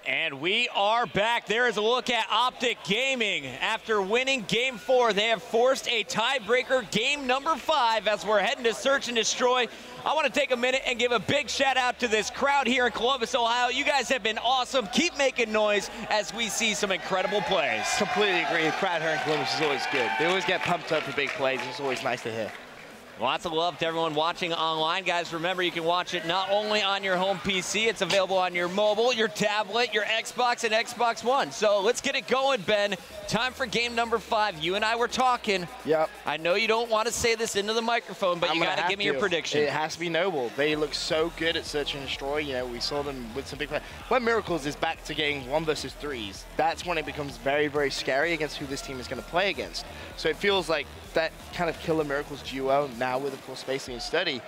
And we are back. There is a look at Optic Gaming. After winning Game 4, they have forced a tiebreaker Game number 5 as we're heading to Search and Destroy. I want to take a minute and give a big shout out to this crowd here in Columbus, Ohio. You guys have been awesome. Keep making noise as we see some incredible plays. Completely agree. The crowd here in Columbus is always good. They always get pumped up for big plays. It's always nice to hear. Lots of love to everyone watching online. Guys, remember you can watch it not only on your home PC, it's available on your mobile, your tablet, your Xbox, and Xbox One. So let's get it going, Ben. Time for game number 5. You and I were talking. Yep. I know you don't want to say this into the microphone, but you got to give me your prediction. It has to be Noble. They look so good at Search and Destroy. You know, we saw them with some big plays. When Miracles is back to getting 1 versus 3s, that's when it becomes very, very scary against who this team is going to play against. So it feels like that kind of Killer Miracles duo, now with, of course, Spacely and Study,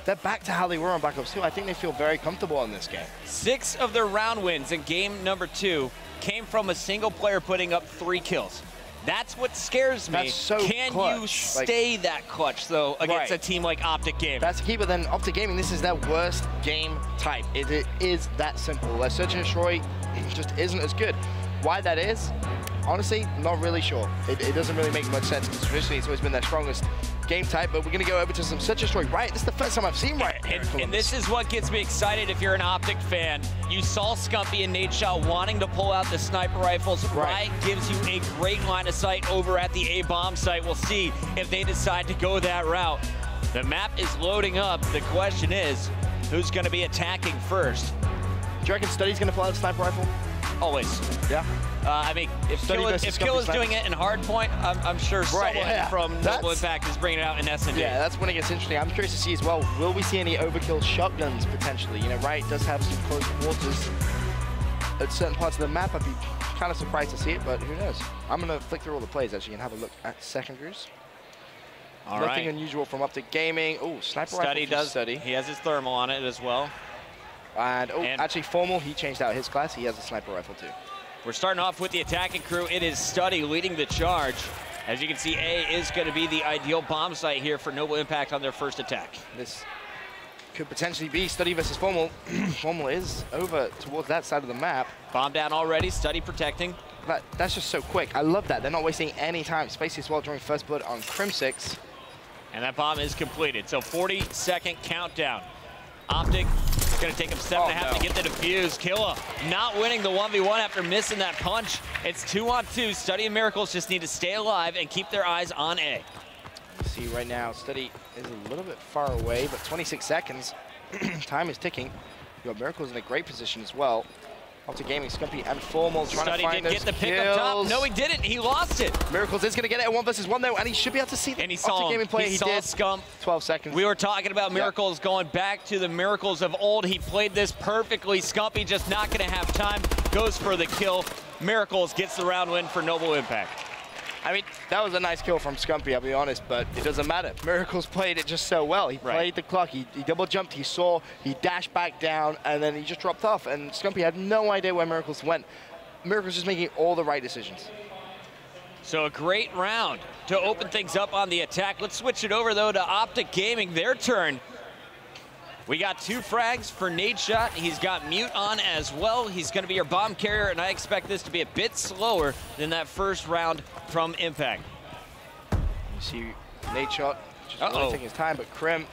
they're back to how they were on Black Ops 2. I think they feel very comfortable in this game. 6 of their round wins in game number 2 came from a single player putting up 3 kills. That's what scares me. That's so Can clutch. you stay that clutch, though, against a team like Optic Gaming? That's the key, but then Optic Gaming, this is their worst game type. It is that simple. Their Search and Destroy just isn't as good. Why that is, honestly, not really sure. It doesn't really make much sense, because traditionally it's always been their strongest game type, but we're going to go over to some Search and Destroy. Right, this is the first time I've seen Riot. And this is what gets me excited if you're an Optic fan. You saw Scumpy and Nadeshot wanting to pull out the sniper rifles. Riot gives you a great line of sight over at the A-bomb site. We'll see if they decide to go that route. The map is loading up. The question is, who's going to be attacking first? Do you reckon Study's going to pull out the sniper rifle? Always. Yeah. I mean, if Kill is doing it in Hardpoint, I'm sure someone from Noble Impact is bringing it out in S&D. Yeah, that's when it gets interesting. I'm curious to see as well, will we see any overkill shotguns potentially? You know, Riot does have some close quarters at certain parts of the map. I'd be kind of surprised to see it, but who knows? I'm going to flick through all the plays actually and have a look at secondaries. Nothing unusual from Optic Gaming. Oh, sniper rifle. Study. He has his thermal on it as well. And actually Formal, he changed out his class. He has a sniper rifle too. We're starting off with the attacking crew. It is Study leading the charge. As you can see, A is going to be the ideal bomb site here for Noble Impact on their first attack. This could potentially be Study versus Formal. Formal is over towards that side of the map. Bomb down already, Study protecting. That's just so quick. I love that. They're not wasting any time. Spacey as well drawing first blood on Crim6. And that bomb is completed. So 40-second countdown. Optic is going to take him 7.5 to get the defuse. Killa not winning the 1v1 after missing that punch. It's 2-on-2. Study and Miracles just need to stay alive and keep their eyes on A. See right now, Study is a little bit far away, but 26 seconds. Time is ticking. You got Miracles in a great position as well. Optic Gaming, Scumpy, and Formal trying to find those get the pick up top. No, he didn't. He lost it. Miracles is going to get it at 1 versus 1 though, and he should be able to see the Optic Gaming play. He did. Scump. 12 seconds. We were talking about Miracles going back to the Miracles of old. He played this perfectly. Scumpy just not going to have time. Goes for the kill. Miracles gets the round win for Noble Impact. I mean, that was a nice kill from Scumpy, I'll be honest, but it doesn't matter. Miracles played it just so well. He played the clock, he double jumped, he saw, he dashed back down, and then he just dropped off, and Scumpy had no idea where Miracles went. Miracles just making all the right decisions. So a great round to open things up on the attack. Let's switch it over, though, to Optic Gaming, their turn. We got 2 frags for Nadeshot. He's got Mute on as well. He's going to be your bomb carrier, and I expect this to be a bit slower than that first round from Impact. You see Nadeshot just really taking his time, but Krim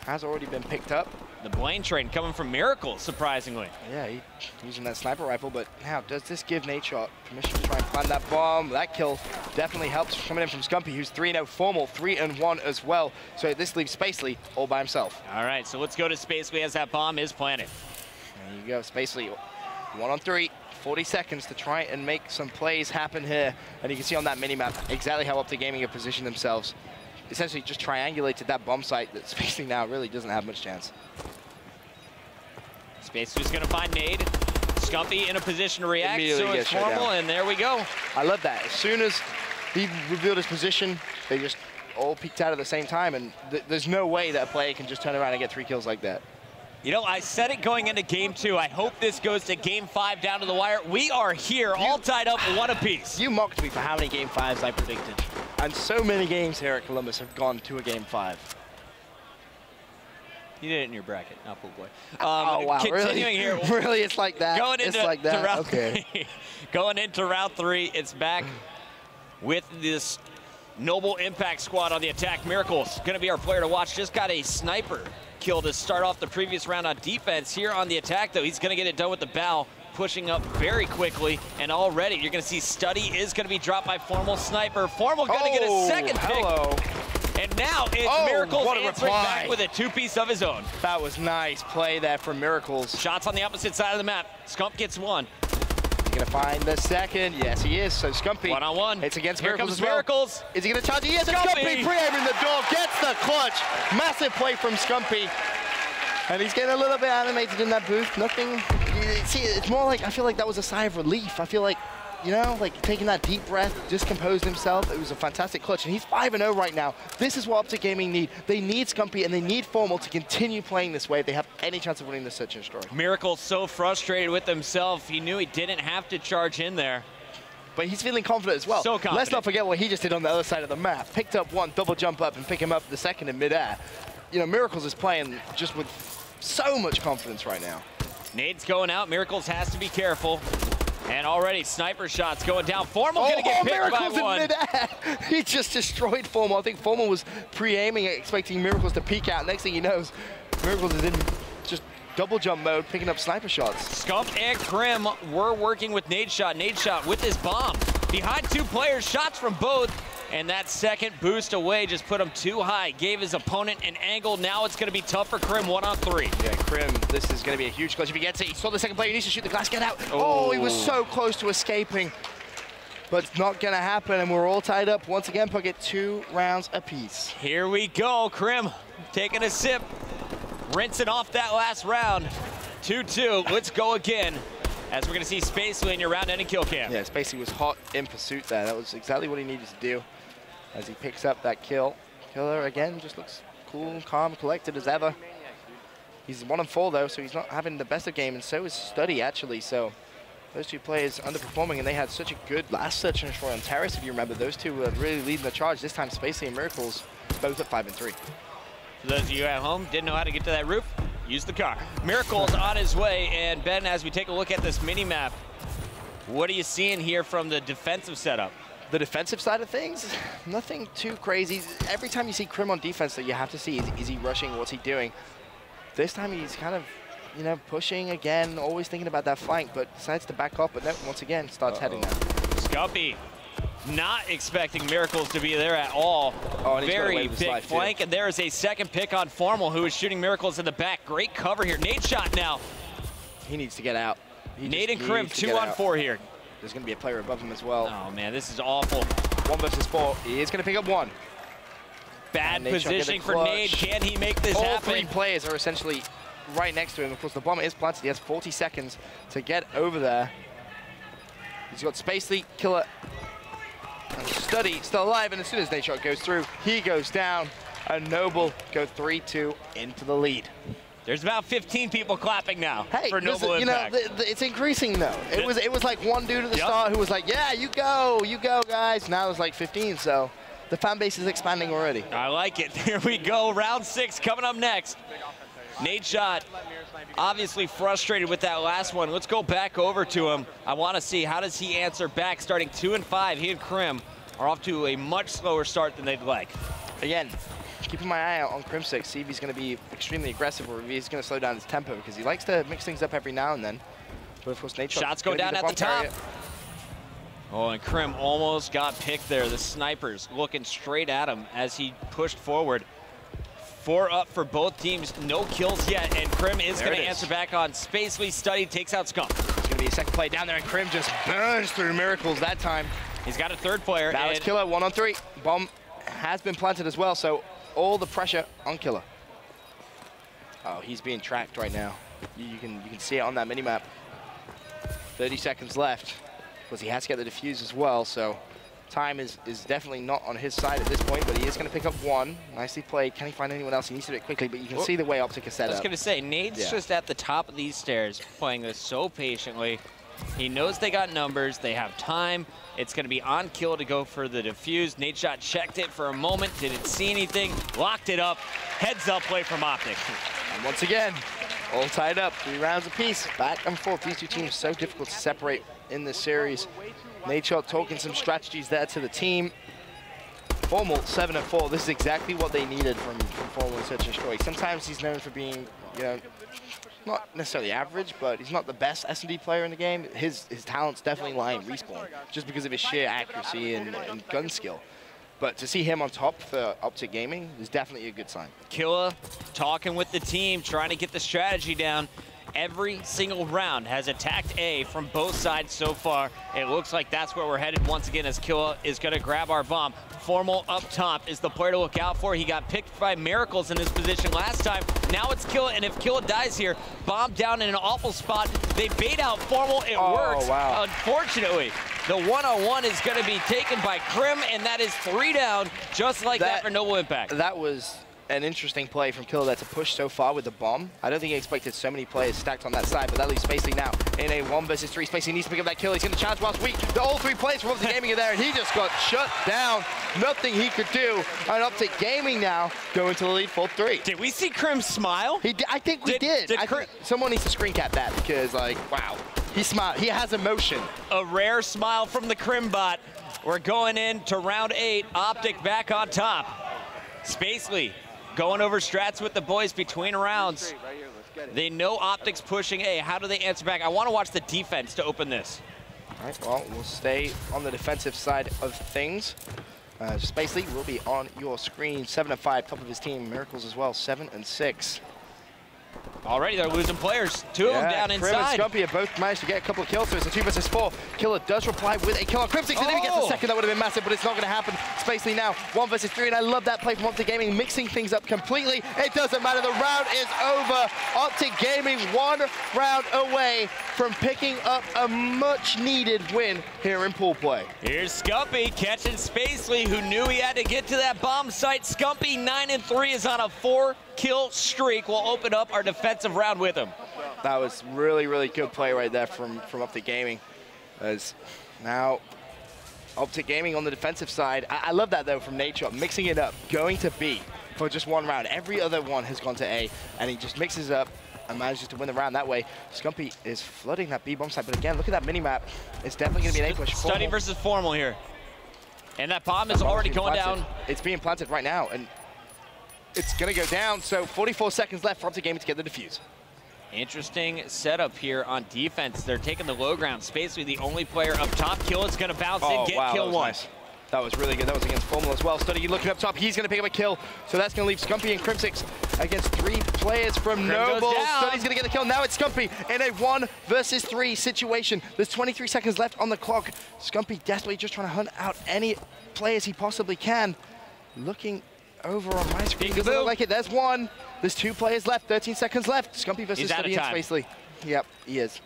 has already been picked up. The Blaine train coming from Miracles, surprisingly. Yeah, he's using that sniper rifle, but now does this give Nadeshot permission to try and plant that bomb? That kill definitely helps coming in from Scumpy, who's 3-0 Formal, 3-1 as well. So this leaves Spacely all by himself. All right, so let's go to Spacely as that bomb is planted. There you go, Spacely, 1-on-3, 40 seconds to try and make some plays happen here. And you can see on that mini-map exactly how Optic Gaming have positioned themselves. Essentially just triangulated that bomb site that Spacely now really doesn't have much chance. Spacely's going to find Nade. Scumpy in a position to react, so it's Formal, and there we go. I love that. As soon as he revealed his position, they just all peeked out at the same time, and there's no way that a player can just turn around and get 3 kills like that. You know, I said it going into game 2. I hope this goes to game 5 down to the wire. We are here, all tied up 1 apiece. You mocked me for how many game 5s I predicted. And so many games here at Columbus have gone to a game 5. You did it in your bracket, not pool boy. Oh, wow, continuing really? here. Really, it's like that? Going into, it's like that? round Okay. three. Going into round 3, it's back with this Noble Impact squad on the attack. Miracles going to be our player to watch. Just got a sniper kill to start off the previous round on defense. Here on the attack, though, he's going to get it done with the bow, pushing up very quickly. And already you're going to see Study is going to be dropped by Formal Sniper. Formal going to get a second pick. And now it's Miracles answering back with a 2-piece of his own. That was nice play there from Miracles. Shots on the opposite side of the map. Scump gets one. He's gonna find the second. Yes, he is. So Scumpy. One-on-one. It's against Here Miracles comes as well. Miracles. Is he gonna charge? He is. Scumpy pre-aiming the door, gets the clutch. Massive play from Scumpy. And he's getting a little bit animated in that booth. Nothing. See, it's more like, I feel like that was a sigh of relief. I feel like, you know, like taking that deep breath, just composed himself. It was a fantastic clutch, and he's 5-0 right now. This is what Optic Gaming need. They need Scumpy, and they need Formal to continue playing this way if they have any chance of winning the Search and Destroy. Miracle's so frustrated with himself. He knew he didn't have to charge in there. But he's feeling confident as well. So confident. Let's not forget what he just did on the other side of the map. Picked up one, double jump up, and pick him up the second in midair. You know, Miracles is playing just with so much confidence right now. Nade's going out. Miracles has to be careful. And already sniper shots going down. Formal gonna get picked Miracles by one. In midair. He just destroyed Formal. I think Formal was pre-aiming, expecting Miracles to peek out. Next thing he knows, Miracles is in just double jump mode, picking up sniper shots. Scump and Krim were working with Nadeshot. Nadeshot with his bomb. Behind 2 players, shots from both. And that second boost away just put him too high. Gave his opponent an angle. Now it's going to be tough for Krim 1-on-3. Yeah, Krim, this is going to be a huge clutch if he gets it. He saw the second player. He needs to shoot the glass. Get out. Oh, he was so close to escaping. But it's not going to happen, and we're all tied up. Once again, Puckett 2 rounds apiece. Here we go. Krim taking a sip. Rinsing off that last round. 2-2. Let's go again. As we're going to see Spacely in your round-ending kill cam. Yeah, Spacely was hot in pursuit there. That was exactly what he needed to do as he picks up that kill. Killer, again, just looks cool, calm, collected as ever. He's 1-4, though, so he's not having the best of game, and so is Study, actually. So those 2 players underperforming, and they had such a good last Search and Destroy on Terrace, if you remember. Those 2 were really leading the charge. This time, Spacely and Miracles both at 5-3. For those of you at home, didn't know how to get to that roof, use the car. Miracle's on his way, and Ben, as we take a look at this mini-map, what are you seeing here from the defensive setup? The defensive side of things, nothing too crazy. Every time you see Krim on defense, that you have to see, is he rushing, what's he doing? This time he's kind of, you know, pushing again, always thinking about that flank, but decides to back off, but then once again starts heading down. Scumpy not expecting Miracles to be there at all. Oh, very big flank, and there is a second pick on Formal, who is shooting Miracles in the back. Great cover here. Nade shot now. He needs to get out. Nade and Krim 2-on-4 here. There's going to be a player above him as well. Oh, man, this is awful. 1 versus 4. He is going to pick up 1. Bad positioning for Nade. Can he make this happen? All 3 players are essentially right next to him. Of course, the bomber is planted. He has 40 seconds to get over there. He's got Spacely, Killer, and Study still alive. And as soon as Nadeshot goes through, he goes down. And Noble go 3-2 into the lead. There's about 15 people clapping now for Noble Impact. You know, it's increasing though. It was like 1 dude at the start who was like, yeah, you go, guys. Now there's like 15, so the fan base is expanding already. I like it. Here we go, round 6 coming up next. Nadeshot obviously frustrated with that last one. Let's go back over to him. I want to see how does he answer back. Starting 2-5, he and Krim are off to a much slower start than they'd like. Again, keeping my eye out on Crimsix, see if he's going to be extremely aggressive or if he's going to slow down his tempo, because he likes to mix things up every now and then. But of course, Nadeshot shots go down at the top. Oh, and Krim almost got picked there. The snipers looking straight at him as he pushed forward. 4 up for both teams. No kills yet, and Krim is going to answer back on Spacely. Study takes out Scump. It's going to be a second play down there, and Krim just burns through Miracles that time. He's got a 3rd player. Now it's Killer 1-on-3. Bomb has been planted as well, so all the pressure on Killer. Oh, he's being tracked right now. You can see it on that minimap. 30 seconds left, because he has to get the defuse as well, so time is definitely not on his side at this point, but he is going to pick up 1. Nicely played. Can he find anyone else? He needs to do it quickly, but you can see the way Optic is set up. I was going to say, Nade's just at the top of these stairs, playing this so patiently. He knows they got numbers. They have time. It's going to be on kill to go for the defuse. Nadeshot checked it for a moment. Didn't see anything. Locked it up. Heads up play from Optic. And once again, all tied up, 3 rounds apiece, back and forth. These two teams so difficult to separate in this series. Nadeshot talking some strategies there to the team. Formal 7-4. This is exactly what they needed from Formal in Search and Destroy. Sometimes he's known for being, you know, not necessarily average, but he's not the best S&D player in the game. His talents definitely lie in respawn, just because of his sheer accuracy and gun skill. But to see him on top for Optic Gaming is definitely a good sign. Killa talking with the team, trying to get the strategy down. Every single round has attacked A from both sides so far. It looks like that's where we're headed once again, as Killa is going to grab our bomb. Formal up top is the player to look out for. He got picked by Miracles in this position last time. Now it's Killa, and if Killa dies here, bomb down in an awful spot. They bait out Formal. It works. Wow. Unfortunately, the one-on-one is going to be taken by Krim, and that is 3 down, just like that for Noble Impact. That was an interesting play from Killa there to push so far with the bomb. I don't think he expected so many players stacked on that side, but that leaves Spacely now in a 1 versus 3. Spacely needs to pick up that kill. He's going to challenge whilst weak. All 3 players from Optic Gaming are there, and he just got shut down. Nothing he could do. And Optic Gaming now going to the lead 4-3. Did we see Krim smile? I think we did. Someone needs to screen cap that, because, like, wow. He smiled. He has emotion. A rare smile from the Krim bot. We're going into round 8. Optic back on top. Spacely going over strats with the boys between rounds. They know Optic's pushing A. How do they answer back? I want to watch the defense to open this. All right, well, we'll stay on the defensive side of things. Spacely will be on your screen. 7-5, top of his team. Miracles as well, 7-6. Already they're losing players. 2 of them down inside. Krim and Scumpy have both managed to get a couple of kills, so it's a 2 versus 4. Killa does reply with a kill on Crimsix, and if he gets the second, that would have been massive, but it's not going to happen. Spacely now, 1 versus 3, and I love that play from Optic Gaming, mixing things up completely. It doesn't matter, the round is over. Optic Gaming 1 round away from picking up a much-needed win here in pool play. Here's Scumpy catching Spacely, who knew he had to get to that bomb site. Scumpy, 9-3, is on a 4-kill streak. We'll open up our defensive round with him. That was really, really good play right there from Optic Gaming. As now Optic Gaming on the defensive side. I love that though from Nadeshot, mixing it up, going to B for just 1 round. Every other one has gone to A, and he just mixes up and manages to win the round that way. Scumpy is flooding that B bomb site, but again, look at that mini-map. It's definitely going to be an A push. Study versus Formal here. And that bomb is already going down. It's being planted right now, and it's going to go down, so 44 seconds left for Optic Gaming to get the defuse. Interesting setup here on defense. They're taking the low ground. Spacely, the only player up top. Kill is going to bounce in, get kill 1. Nice. That was really good. That was against Formal as well. Study looking up top. He's going to pick up a kill. So that's going to leave Scumpy and Crimsix against 3 players from Noble. Study's going to get the kill. Now it's Scumpy in a 1 versus 3 situation. There's 23 seconds left on the clock. Scumpy desperately just trying to hunt out any players he possibly can. Looking over on my screen. Doesn't look like it. There's 1. There's 2 players left. 13 seconds left. Scumpy versus Study and Spacely. Yep, he is.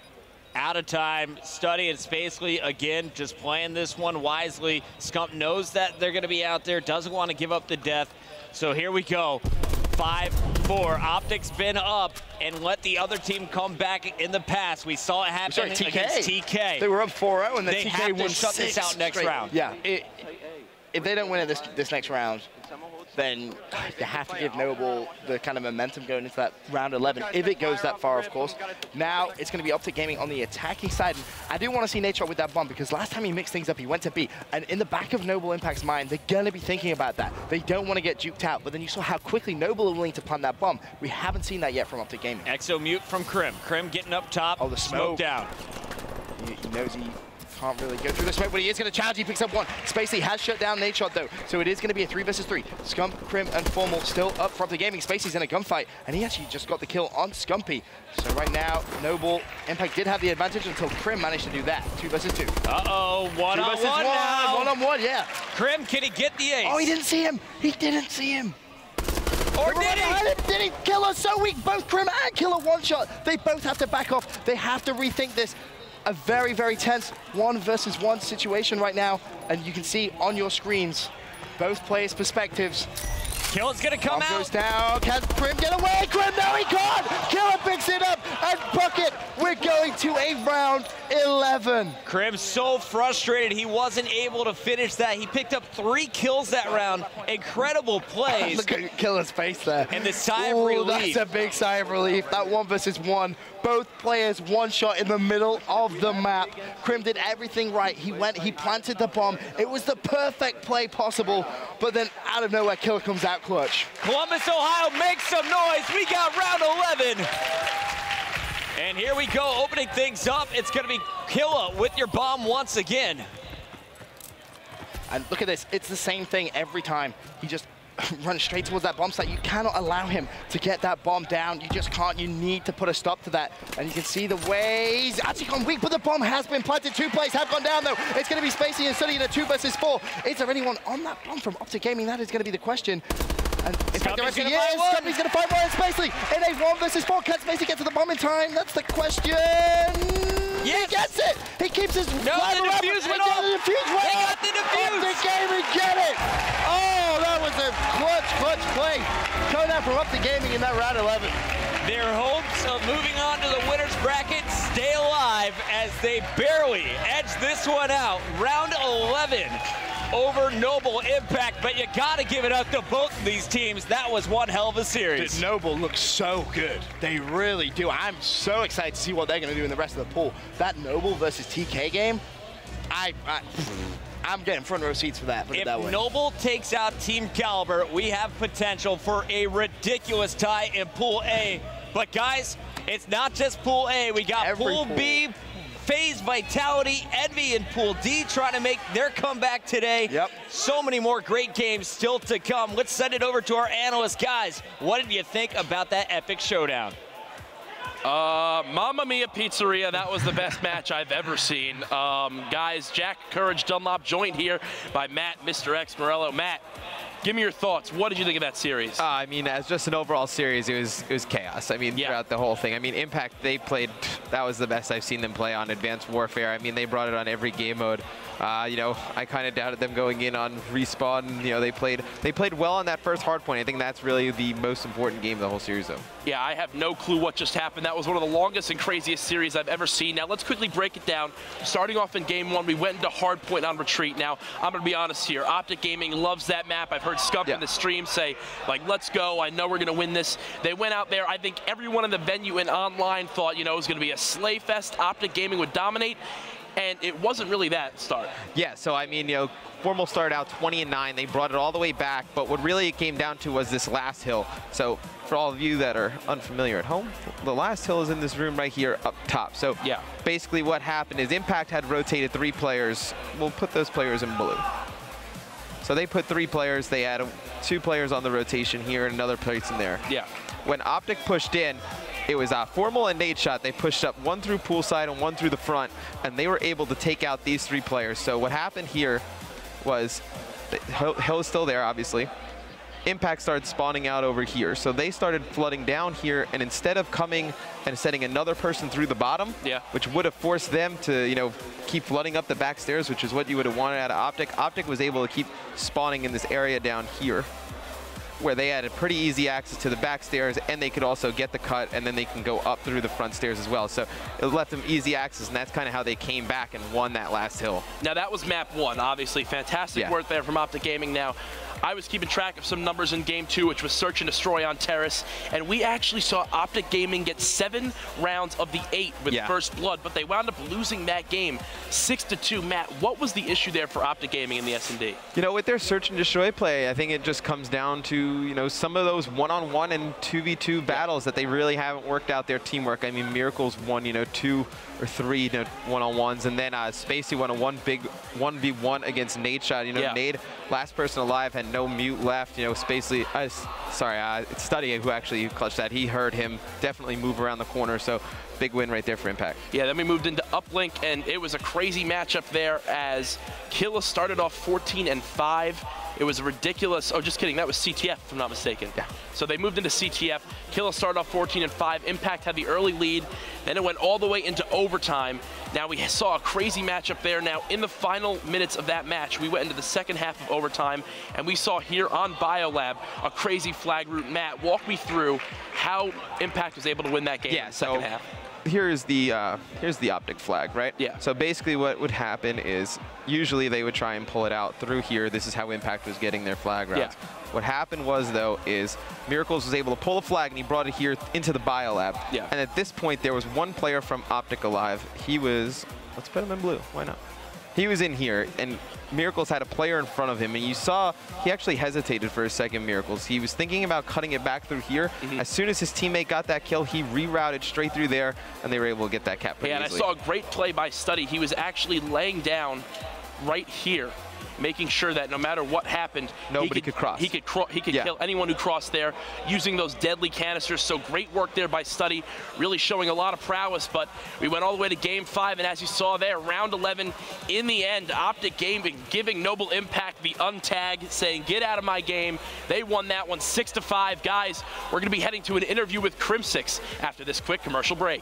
Out of time. Study and Spacely, again, just playing this one wisely. Scump knows that they're going to be out there, doesn't want to give up the death. So here we go. 5-4. Optic's been up and let the other team come back in the past. We saw it happen against TK. They were up 4-0, and then they TK have to won shut this out next round. Yeah. If they don't win it this next round, then you have to give Noble the kind of momentum going into that round 11, if it goes that far, of course. Now it's going to be Optic Gaming on the attacking side. And I do want to see Nadeshot with that bomb, because last time he mixed things up, he went to B. And in the back of Noble Impact's mind, they're going to be thinking about that. They don't want to get juked out, but then you saw how quickly Noble are willing to plant that bomb. We haven't seen that yet from Optic Gaming. Exo mute from Krim. Krim getting up top. Oh, the smoke down. He knows he can't really go through the smoke, but he is going to challenge. He picks up 1. Spacely has shut down Nadeshot though, so it is going to be a 3 versus 3. Scump, Krim, and Formal still up for the gaming. Spacely's in a gunfight, and he actually just got the kill on Scumpy. So right now, Noble Impact did have the advantage until Krim managed to do that. 2 versus 2. Uh-oh, 1-on-1 now. 1-on-1, yeah. Krim, can he get the ace? Oh, he didn't see him. He didn't see him. Or did he? Did he? Killa so weak. Both Krim and Killa one-shot. They both have to back off. They have to rethink this. A very, very tense 1 versus 1 situation right now. And you can see on your screens both players' perspectives. Killa's gonna come out. Goes down. Can Krim get away? Krim, no, he can't. Killa picks it up. And Bucket, we're going to a round 11. Krim so frustrated he wasn't able to finish that. He picked up 3 kills that round. Incredible plays. Look at Killer's face there. And the sigh of relief. That's a big sigh of relief. That 1 versus 1. Both players one shot in the middle of the map. Krim did everything right. He went, he planted the bomb. It was the perfect play possible, but then out of nowhere, Killer comes out clutch. Columbus, Ohio, make some noise. We got round 11. And here we go, opening things up. It's gonna be Killa with your bomb once again. And look at this, it's the same thing every time. He just runs straight towards that bomb site. You cannot allow him to get that bomb down. You just can't. You need to put a stop to that. And you can see the ways actually gone weak, but the bomb has been planted. 2 players have gone down though. It's going to be Spacey and Sully in a 2 versus 4. Is there anyone on that bomb from Optic Gaming? That is going to be the question. And in fact, the rest of Scuppy's going to find Ryan Spacey in a 1 versus 4. Can Spacey get to the bomb in time? That's the question. Yes. He gets it. He keeps his no, the defuse went off. The defuse went they off. got the defuse. Optic Gaming get it. Oh, that was a clutch play. Coming out from Optic Gaming in that round 11. Their hopes of moving on to the winner's bracket stay alive as they barely edge this one out. Round 11 over Noble Impact, but you gotta give it up to both of these teams. That was one hell of a series. Dude, Noble looks so good. They really do. I'm so excited to see what they're gonna do in the rest of the pool. That Noble versus TK game, I'm getting front row seats for that. Put it that way. If Noble takes out Team Caliber, we have potential for a ridiculous tie in Pool A. But guys, it's not just Pool A. We got Pool B, FaZe, Vitality, Envy, and Pool D trying to make their comeback today. Yep. So many more great games still to come. Let's send it over to our analysts. Guys, what did you think about that epic showdown? Mamma Mia Pizzeria, that was the best match I've ever seen. Guys, Jack Courage Dunlop joined here by Matt, Mr. X Morello. Matt, give me your thoughts. What did you think of that series? I mean, as just an overall series, it was chaos. I mean, throughout the whole thing. I mean, Impact, they played, that was the best I've seen them play on Advanced Warfare. I mean, they brought it on every game mode. You know, I kind of doubted them going in on Respawn. You know, they played well on that first hardpoint. I think that's really the most important game of the whole series, though. Yeah, I have no clue what just happened. That was one of the longest and craziest series I've ever seen. Now, let's quickly break it down. Starting off in game 1, we went into hardpoint on retreat. Now, I'm going to be honest here. Optic Gaming loves that map. I've heard Scump in the stream say, like, let's go. I know we're going to win this. They went out there. I think everyone in the venue and online thought, you know, it was going to be a slay fest. Optic Gaming would dominate. And it wasn't really that start. Yeah, so I mean, you know, Formal started out 20-9. They brought it all the way back, but what really it came down to was this last hill. So for all of you that are unfamiliar at home, the last hill is in this room right here up top. So basically what happened is Impact had rotated 3 players. We'll put those players in blue. So they put 3 players. They had 2 players on the rotation here and another place in there. Yeah. When Optic pushed in, it was Formal and Nadeshot. They pushed up 1 through poolside and 1 through the front, and they were able to take out these 3 players. So what happened here was, Hill is still there, obviously. Impact started spawning out over here. So they started flooding down here, and instead of coming and setting another person through the bottom, which would have forced them to, you know, keep flooding up the back stairs, which is what you would have wanted out of Optic. Optic was able to keep spawning in this area down here, where they had a pretty easy access to the back stairs, and they could also get the cut, and then they can go up through the front stairs as well. So it left them easy access, and that's kind of how they came back and won that last hill. Now that was map 1, obviously. Fantastic work there from Optic Gaming. Now, I was keeping track of some numbers in game 2, which was Search and Destroy on Terrace, and we actually saw Optic Gaming get 7 rounds of the 8 with First Blood, but they wound up losing that game 6-2. Matt, what was the issue there for Optic Gaming in the S&D? You know, with their Search and Destroy play, I think it just comes down to, you know, some of those one-on-one and 2v2 battles that they really haven't worked out their teamwork. I mean, Miracles won, you know, 2 or 3 one-on-ones, and then Spacey won a 1v1 against Nadeshot. You know, Nade, last person alive, had no mute left. You know, Spacey, it's Study who actually clutched that. He heard him definitely move around the corner, so big win right there for Impact. Yeah, then we moved into Uplink, and it was a crazy matchup there as Killa started off 14-5. It was a ridiculous, oh, just kidding, that was CTF, if I'm not mistaken. Yeah. So they moved into CTF. Killa started off 14-5. Impact had the early lead. Then it went all the way into overtime. Now we saw a crazy matchup there. Now in the final minutes of that match, we went into the second half of overtime, and we saw here on BioLab a crazy flag route. Matt, walk me through how Impact was able to win that game in the second half. here's the Optic flag, right? Yeah. So basically what would happen is usually they would try and pull it out through here. This is how Impact was getting their flag routes. Yeah. What happened was, though, is Miracles was able to pull a flag, and he brought it here into the biolab. Yeah. And at this point, there was one player from Optic alive. He was, let's put him in blue. Why not? He was in here, and Miracles had a player in front of him, and you saw he actually hesitated for a second, Miracles. He was thinking about cutting it back through here. As soon as his teammate got that kill, he rerouted straight through there, and they were able to get that cap pretty and easily. I saw a great play by Study. He was actually laying down right here, making sure that no matter what happened, nobody could cross. He could kill anyone who crossed there using those deadly canisters. So great work there by Study, really showing a lot of prowess. But we went all the way to Game 5, and as you saw there, round 11 in the end, Optic Gaming giving Noble Impact the untag, saying, get out of my game. They won that one 6-5. Guys, we're going to be heading to an interview with Crimsix after this quick commercial break.